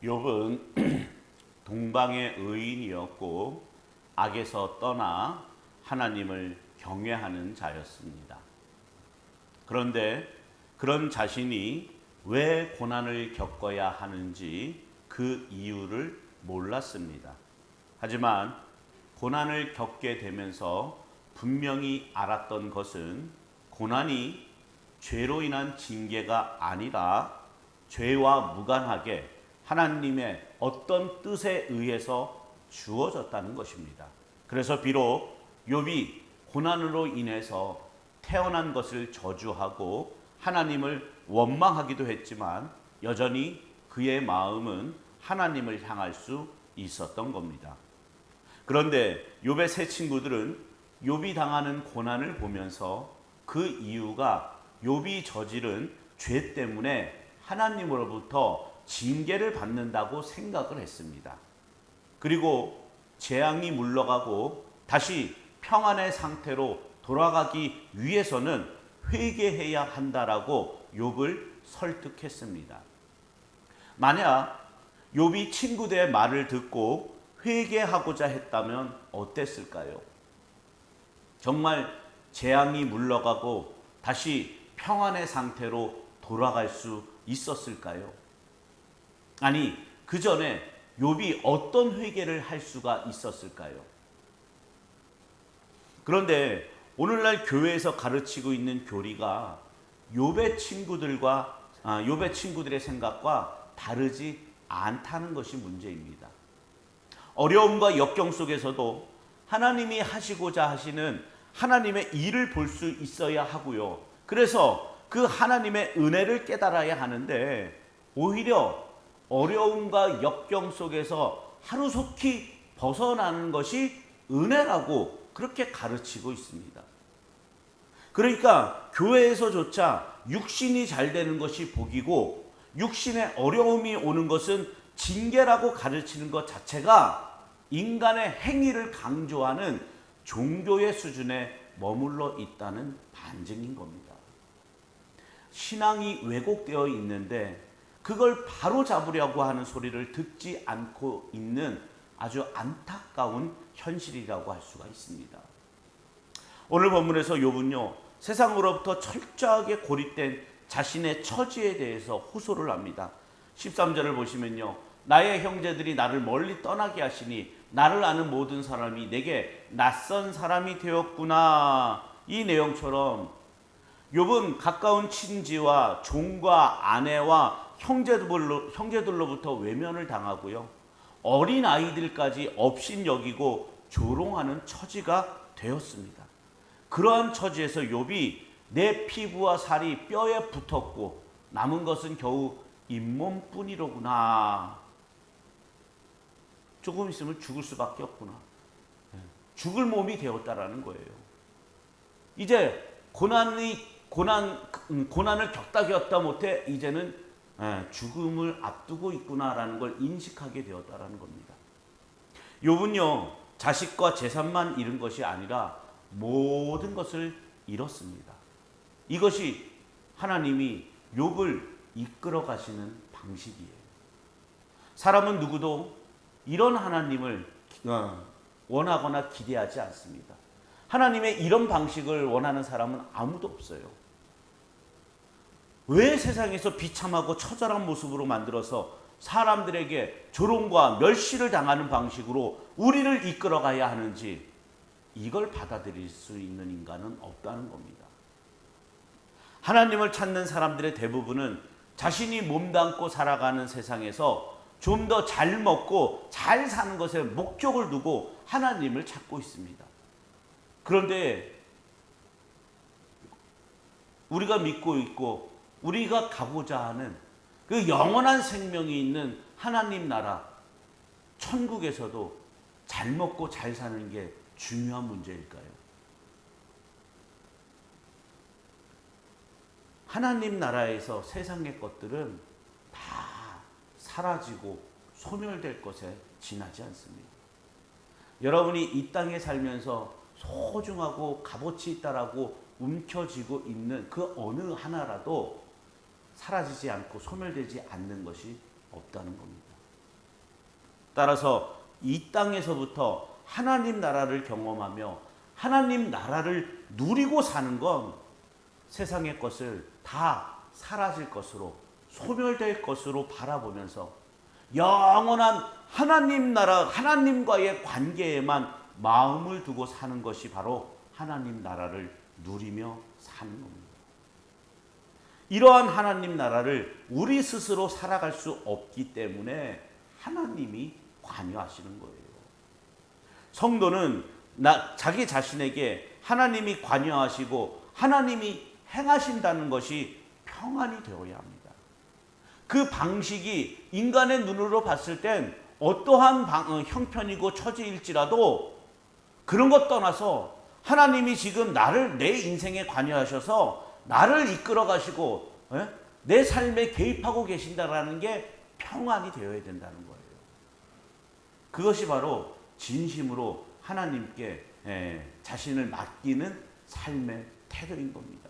욥은 동방의 의인이었고 악에서 떠나 하나님을 경외하는 자였습니다. 그런데 그런 자신이 왜 고난을 겪어야 하는지 그 이유를 몰랐습니다. 하지만 고난을 겪게 되면서 분명히 알았던 것은 고난이 죄로 인한 징계가 아니라 죄와 무관하게 하나님의 어떤 뜻에 의해서 주어졌다는 것입니다. 그래서 비록 욥이 고난으로 인해서 태어난 것을 저주하고 하나님을 원망하기도 했지만 여전히 그의 마음은 하나님을 향할 수 있었던 겁니다. 그런데 욥의 세 친구들은 욥이 당하는 고난을 보면서 그 이유가 욥이 저지른 죄 때문에 하나님으로부터 징계를 받는다고 생각을 했습니다. 그리고 재앙이 물러가고 다시 평안의 상태로 돌아가기 위해서는 회개해야 한다라고 욥을 설득했습니다. 만약 욥이 친구들의 말을 듣고 회개하고자 했다면 어땠을까요? 정말 재앙이 물러가고 다시 평안의 상태로 돌아갈 수 있었을까요? 아니, 그 전에 욥이 어떤 회개를 할 수가 있었을까요? 그런데 오늘날 교회에서 가르치고 있는 교리가 욥의 친구들의 생각과 다르지 않다는 것이 문제입니다. 어려움과 역경 속에서도 하나님이 하시고자 하시는 하나님의 일을 볼 수 있어야 하고요. 그래서 그 하나님의 은혜를 깨달아야 하는데 오히려 어려움과 역경 속에서 하루속히 벗어나는 것이 은혜라고 그렇게 가르치고 있습니다. 그러니까 교회에서조차 육신이 잘 되는 것이 복이고 육신의 어려움이 오는 것은 징계라고 가르치는 것 자체가 인간의 행위를 강조하는 종교의 수준에 머물러 있다는 반증인 겁니다. 신앙이 왜곡되어 있는데 그걸 바로 잡으려고 하는 소리를 듣지 않고 있는 아주 안타까운 현실이라고 할 수가 있습니다. 오늘 본문에서 욥은요, 세상으로부터 철저하게 고립된 자신의 처지에 대해서 호소를 합니다. 13절을 보시면요, 나의 형제들이 나를 멀리 떠나게 하시니 나를 아는 모든 사람이 내게 낯선 사람이 되었구나. 이 내용처럼 욥은 가까운 친지와 종과 아내와 형제들로부터 외면을 당하고요, 어린 아이들까지 업신여기고 조롱하는 처지가 되었습니다. 그러한 처지에서 욥이 내 피부와 살이 뼈에 붙었고 남은 것은 겨우 잇몸뿐이로구나. 조금 있으면 죽을 수밖에 없구나. 죽을 몸이 되었다라는 거예요. 이제 고난을 겪다 못해 이제는 죽음을 앞두고 있구나라는 걸 인식하게 되었다라는 겁니다. 욥은요, 자식과 재산만 잃은 것이 아니라 모든 것을 잃었습니다. 이것이 하나님이 욥을 이끌어 가시는 방식이에요. 사람은 누구도 이런 하나님을 원하거나 기대하지 않습니다. 하나님의 이런 방식을 원하는 사람은 아무도 없어요. 왜 세상에서 비참하고 처절한 모습으로 만들어서 사람들에게 조롱과 멸시를 당하는 방식으로 우리를 이끌어가야 하는지, 이걸 받아들일 수 있는 인간은 없다는 겁니다. 하나님을 찾는 사람들의 대부분은 자신이 몸담고 살아가는 세상에서 좀 더 잘 먹고 잘 사는 것에 목적을 두고 하나님을 찾고 있습니다. 그런데 우리가 믿고 있고 우리가 가고자 하는 그 영원한 생명이 있는 하나님 나라, 천국에서도 잘 먹고 잘 사는 게 중요한 문제일까요? 하나님 나라에서 세상의 것들은 다 사라지고 소멸될 것에 지나지 않습니다. 여러분이 이 땅에 살면서 소중하고 값어치 있다라고 움켜쥐고 있는 그 어느 하나라도 사라지지 않고 소멸되지 않는 것이 없다는 겁니다. 따라서 이 땅에서부터 하나님 나라를 경험하며 하나님 나라를 누리고 사는 건 세상의 것을 다 사라질 것으로, 소멸될 것으로 바라보면서 영원한 하나님 나라, 하나님과의 관계에만 마음을 두고 사는 것이 바로 하나님 나라를 누리며 사는 겁니다. 이러한 하나님 나라를 우리 스스로 살아갈 수 없기 때문에 하나님이 관여하시는 거예요. 성도는 자기 자신에게 하나님이 관여하시고 하나님이 행하신다는 것이 평안이 되어야 합니다. 그 방식이 인간의 눈으로 봤을 땐 어떠한 형편이고 처지일지라도 그런 것 떠나서 하나님이 지금 내 인생에 관여하셔서 나를 이끌어 가시고 내 삶에 개입하고 계신다라는 게 평안이 되어야 된다는 거예요. 그것이 바로 진심으로 하나님께 자신을 맡기는 삶의 태도인 겁니다.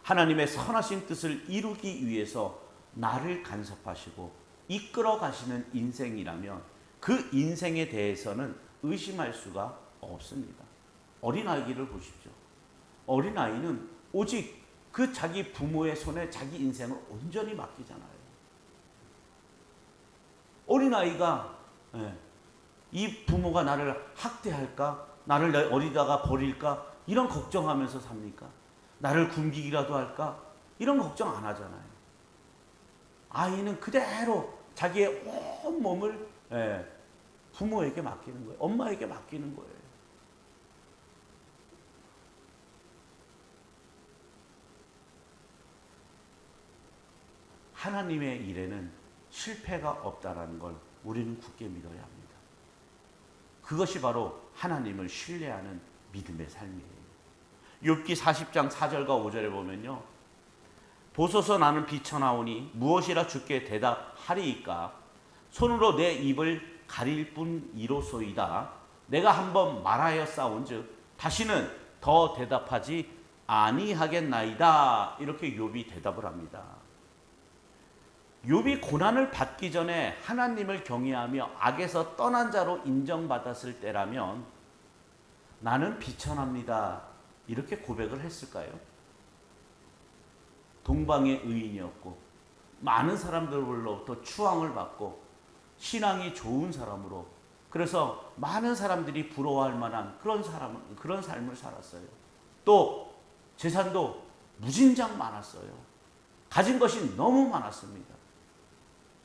하나님의 선하신 뜻을 이루기 위해서 나를 간섭하시고 이끌어 가시는 인생이라면 그 인생에 대해서는 의심할 수가 없습니다. 어린아이를 보십시오. 어린아이는 오직 그 자기 부모의 손에 자기 인생을 온전히 맡기잖아요. 어린아이가 이 부모가 나를 학대할까? 나를 어리다가 버릴까? 이런 걱정하면서 삽니까? 나를 굶기기라도 할까? 이런 걱정 안 하잖아요. 아이는 그대로 자기의 온 몸을 부모에게 맡기는 거예요. 엄마에게 맡기는 거예요. 하나님의 일에는 실패가 없다라는 걸 우리는 굳게 믿어야 합니다. 그것이 바로 하나님을 신뢰하는 믿음의 삶이에요. 욥기 40장 4절과 5절에 보면요. 보소서 나는 비천하오니 무엇이라 주께 대답하리이까? 손으로 내 입을 가릴 뿐이로소이다. 내가 한번 말하였사온즉 다시는 더 대답하지 아니하겠나이다. 이렇게 욥이 대답을 합니다. 욥이 고난을 받기 전에 하나님을 경외하며 악에서 떠난 자로 인정받았을 때라면 나는 비천합니다. 이렇게 고백을 했을까요? 동방의 의인이었고 많은 사람들로부터 추앙을 받고 신앙이 좋은 사람으로, 그래서 많은 사람들이 부러워할 만한 그런 삶을 살았어요. 또 재산도 무진장 많았어요. 가진 것이 너무 많았습니다.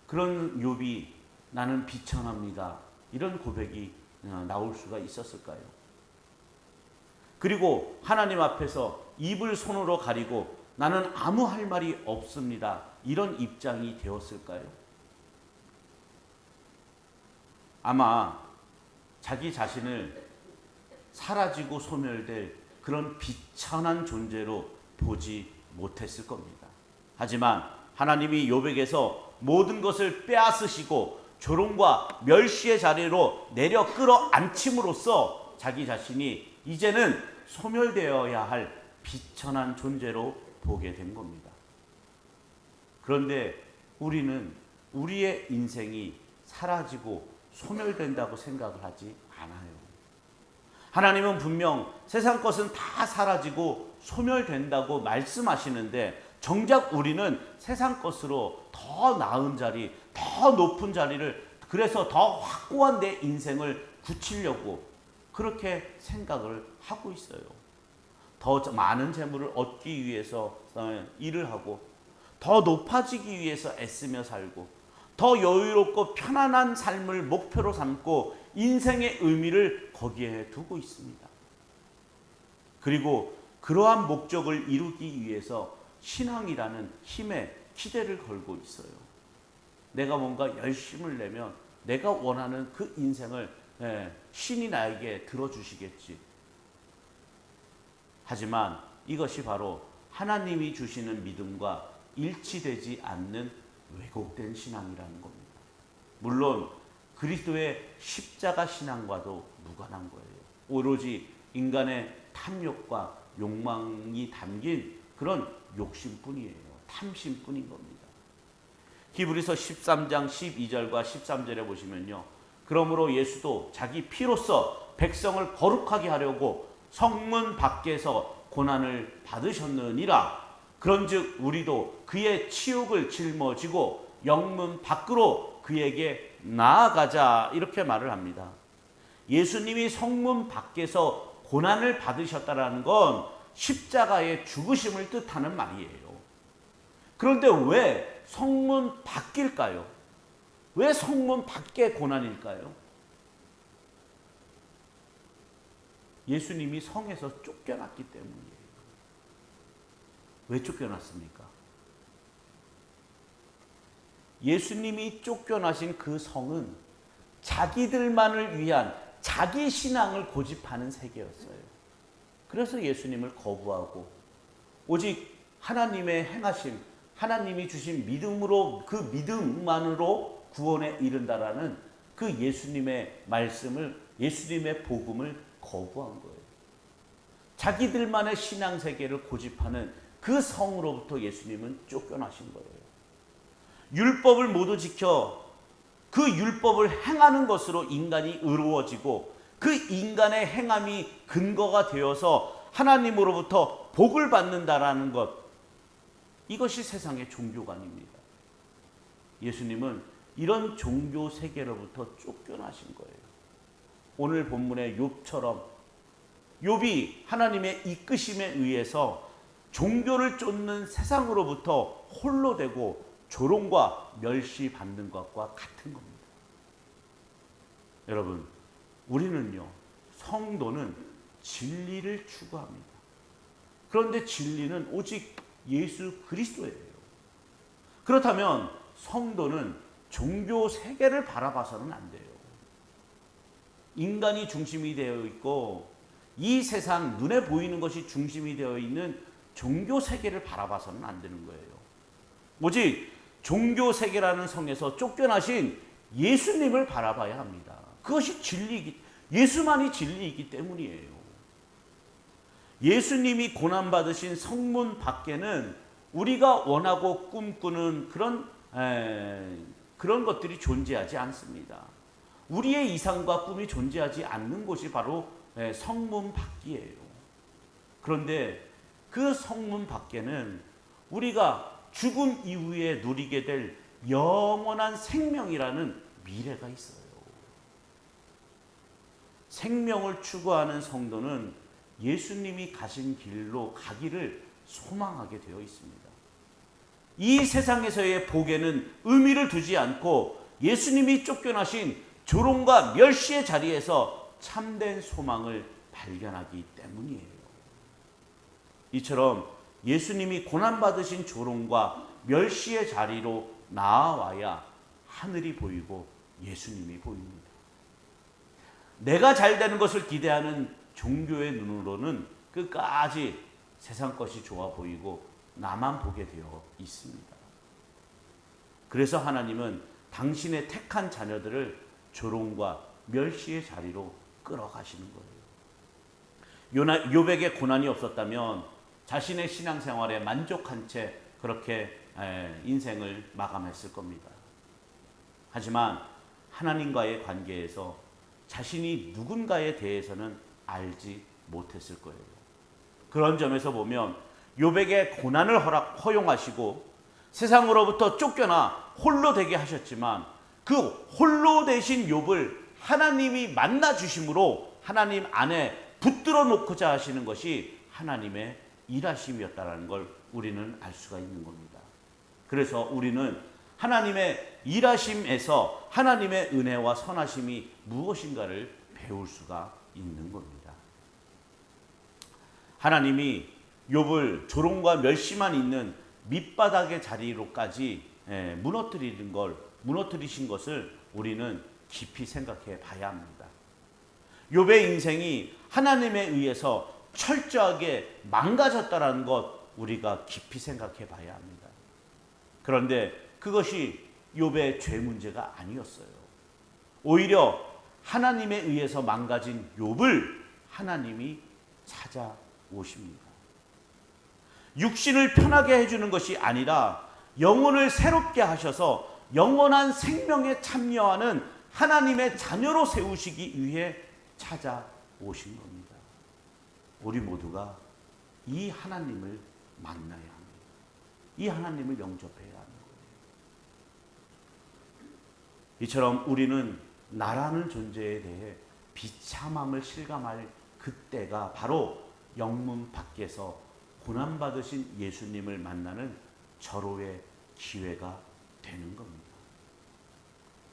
그런 욥이 나는 비천합니다. 이런 고백이 나올 수가 있었을까요? 그리고 하나님 앞에서 입을 손으로 가리고 나는 아무 할 말이 없습니다. 이런 입장이 되었을까요? 아마 자기 자신을 사라지고 소멸될 그런 비천한 존재로 보지 못했을 겁니다. 하지만 하나님이 욥에게서 모든 것을 빼앗으시고 조롱과 멸시의 자리로 내려 끌어안침으로써 자기 자신이 이제는 소멸되어야 할 비천한 존재로 보게 된 겁니다. 그런데 우리는 우리의 인생이 사라지고 소멸된다고 생각을 하지 않아요. 하나님은 분명 세상 것은 다 사라지고 소멸된다고 말씀하시는데 정작 우리는 세상 것으로 더 나은 자리, 더 높은 자리를, 그래서 더 확고한 내 인생을 굳히려고 그렇게 생각을 하고 있어요. 더 많은 재물을 얻기 위해서 일을 하고, 더 높아지기 위해서 애쓰며 살고, 더 여유롭고 편안한 삶을 목표로 삼고 인생의 의미를 거기에 두고 있습니다. 그리고 그러한 목적을 이루기 위해서 신앙이라는 힘에 기대를 걸고 있어요. 내가 뭔가 열심을 내면 내가 원하는 그 인생을 신이 나에게 들어주시겠지. 하지만 이것이 바로 하나님이 주시는 믿음과 일치되지 않는 왜곡된 신앙이라는 겁니다. 물론 그리스도의 십자가 신앙과도 무관한 거예요. 오로지 인간의 탐욕과 욕망이 담긴 그런 욕심뿐이에요. 탐심뿐인 겁니다. 히브리서 13장 12절과 13절에 보시면요. 그러므로 예수도 자기 피로써 백성을 거룩하게 하려고 성문 밖에서 고난을 받으셨느니라. 그런즉 우리도 그의 치욕을 짊어지고 영문 밖으로 그에게 나아가자. 이렇게 말을 합니다. 예수님이 성문 밖에서 고난을 받으셨다는 건 십자가의 죽으심을 뜻하는 말이에요. 그런데 왜 성문 밖일까요? 왜 성문 밖의 고난일까요? 예수님이 성에서 쫓겨났기 때문이에요. 왜 쫓겨났습니까? 예수님이 쫓겨나신 그 성은 자기들만을 위한 자기 신앙을 고집하는 세계였어요. 그래서 예수님을 거부하고 오직 하나님의 행하심, 하나님이 주신 믿음으로, 그 믿음만으로 구원에 이른다라는 그 예수님의 말씀을, 예수님의 복음을 거부한 거예요. 자기들만의 신앙 세계를 고집하는 그 성으로부터 예수님은 쫓겨나신 거예요. 율법을 모두 지켜 그 율법을 행하는 것으로 인간이 의로워지고 그 인간의 행함이 근거가 되어서 하나님으로부터 복을 받는다라는 것, 이것이 세상의 종교관입니다. 예수님은 이런 종교 세계로부터 쫓겨나신 거예요. 오늘 본문의 욥처럼 욥이 하나님의 이끄심에 의해서 종교를 쫓는 세상으로부터 홀로 되고 조롱과 멸시받는 것과 같은 겁니다. 여러분, 우리는요, 성도는 진리를 추구합니다. 그런데 진리는 오직 예수 그리스도예요. 그렇다면 성도는 종교 세계를 바라봐서는 안 돼요. 인간이 중심이 되어 있고 이 세상 눈에 보이는 것이 중심이 되어 있는 종교 세계를 바라봐서는 안 되는 거예요. 오직 종교 세계라는 성에서 쫓겨나신 예수님을 바라봐야 합니다. 그것이 진리이기, 예수만이 진리이기 때문이에요. 예수님이 고난받으신 성문 밖에는 우리가 원하고 꿈꾸는 그런 것들이 존재하지 않습니다. 우리의 이상과 꿈이 존재하지 않는 곳이 바로 성문 밖이에요. 그런데 그 성문 밖에는 우리가 죽음 이후에 누리게 될 영원한 생명이라는 미래가 있어요. 생명을 추구하는 성도는 예수님이 가신 길로 가기를 소망하게 되어 있습니다. 이 세상에서의 복에는 의미를 두지 않고 예수님이 쫓겨나신 조롱과 멸시의 자리에서 참된 소망을 발견하기 때문이에요. 이처럼 예수님이 고난받으신 조롱과 멸시의 자리로 나아와야 하늘이 보이고 예수님이 보입니다. 내가 잘 되는 것을 기대하는 종교의 눈으로는 끝까지 세상 것이 좋아 보이고 나만 보게 되어 있습니다. 그래서 하나님은 당신의 택한 자녀들을 조롱과 멸시의 자리로 끌어가시는 거예요. 욥에게 고난이 없었다면 자신의 신앙생활에 만족한 채 그렇게 인생을 마감했을 겁니다. 하지만 하나님과의 관계에서 자신이 누군가에 대해서는 알지 못했을 거예요. 그런 점에서 보면 욥에게 고난을 허용하시고 세상으로부터 쫓겨나 홀로 되게 하셨지만 그 홀로 되신 욥을 하나님이 만나 주심으로 하나님 안에 붙들어 놓고자 하시는 것이 하나님의 일하심이었다는 걸 우리는 알 수가 있는 겁니다. 그래서 우리는 하나님의 일하심에서 하나님의 은혜와 선하심이 무엇인가를 배울 수가 있는 겁니다. 하나님이 욥을 조롱과 멸시만 있는 밑바닥의 자리로까지 무너뜨리신 것을 우리는 깊이 생각해 봐야 합니다. 욥의 인생이 하나님에 의해서 철저하게 망가졌다는 것 우리가 깊이 생각해 봐야 합니다. 그런데 그것이 욥의 죄 문제가 아니었어요. 오히려 하나님에 의해서 망가진 욥을 하나님이 찾아오십니다. 육신을 편하게 해주는 것이 아니라 영혼을 새롭게 하셔서 영원한 생명에 참여하는 하나님의 자녀로 세우시기 위해 찾아오신 겁니다. 우리 모두가 이 하나님을 만나야 합니다. 이 하나님을 영접해야 하는 거예요. 이처럼 우리는 나라는 존재에 대해 비참함을 실감할 그때가 바로 영문 밖에서 고난받으신 예수님을 만나는 절호의 기회가 되는 겁니다.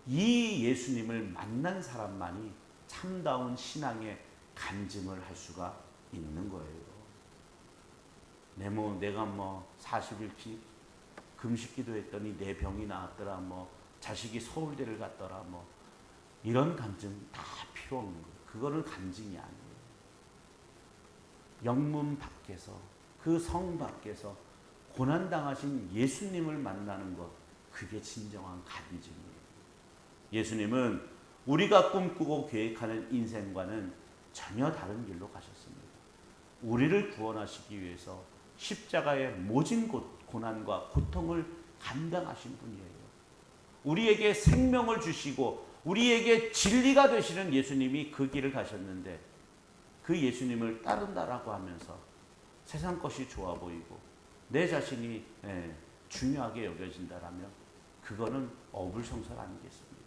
이 예수님을 만난 사람만이 참다운 신앙의 간증을 할 수가 있는 거예요. 내가 40일치 금식 기도했더니 내 병이 나았더라, 자식이 서울대를 갔더라, 이런 간증 다 필요 없는 거예요. 그거는 간증이 아니에요. 영문 밖에서, 그 성 밖에서 고난당하신 예수님을 만나는 것, 그게 진정한 간증이에요. 예수님은 우리가 꿈꾸고 계획하는 인생과는 전혀 다른 길로 가셨습니다. 우리를 구원하시기 위해서 십자가의 모진 고난과 고통을 감당하신 분이에요. 우리에게 생명을 주시고 우리에게 진리가 되시는 예수님이 그 길을 가셨는데, 그 예수님을 따른다라고 하면서 세상 것이 좋아 보이고 내 자신이 중요하게 여겨진다라면 그거는 어불성설 아니겠습니까?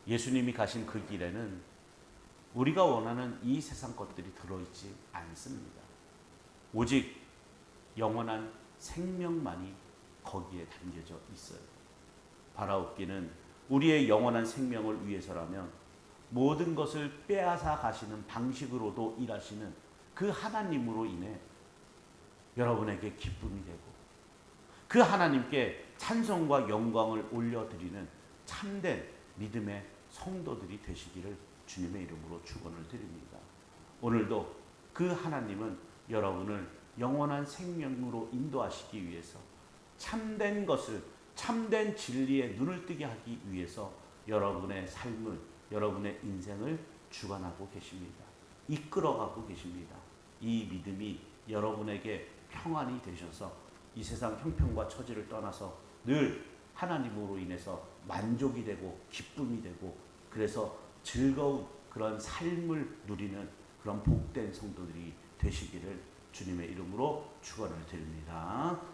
예수님이 가신 그 길에는 우리가 원하는 이 세상 것들이 들어있지 않습니다. 오직 영원한 생명만이 거기에 담겨져 있어요. 바라옵기는 우리의 영원한 생명을 위해서라면 모든 것을 빼앗아 가시는 방식으로도 일하시는 그 하나님으로 인해 여러분에게 기쁨이 되고 그 하나님께 찬송과 영광을 올려드리는 참된 믿음의 성도들이 되시기를 주님의 이름으로 축원을 드립니다. 오늘도 그 하나님은 여러분을 영원한 생명으로 인도하시기 위해서 참된 것을, 참된 진리에 눈을 뜨게 하기 위해서 여러분의 삶을, 여러분의 인생을 주관하고 계십니다. 이끌어가고 계십니다. 이 믿음이 여러분에게 평안이 되셔서 이 세상 형편과 처지를 떠나서 늘 하나님으로 인해서 만족이 되고 기쁨이 되고, 그래서 즐거운 그런 삶을 누리는 그런 복된 성도들이 되시기를 주님의 이름으로 축원을 드립니다.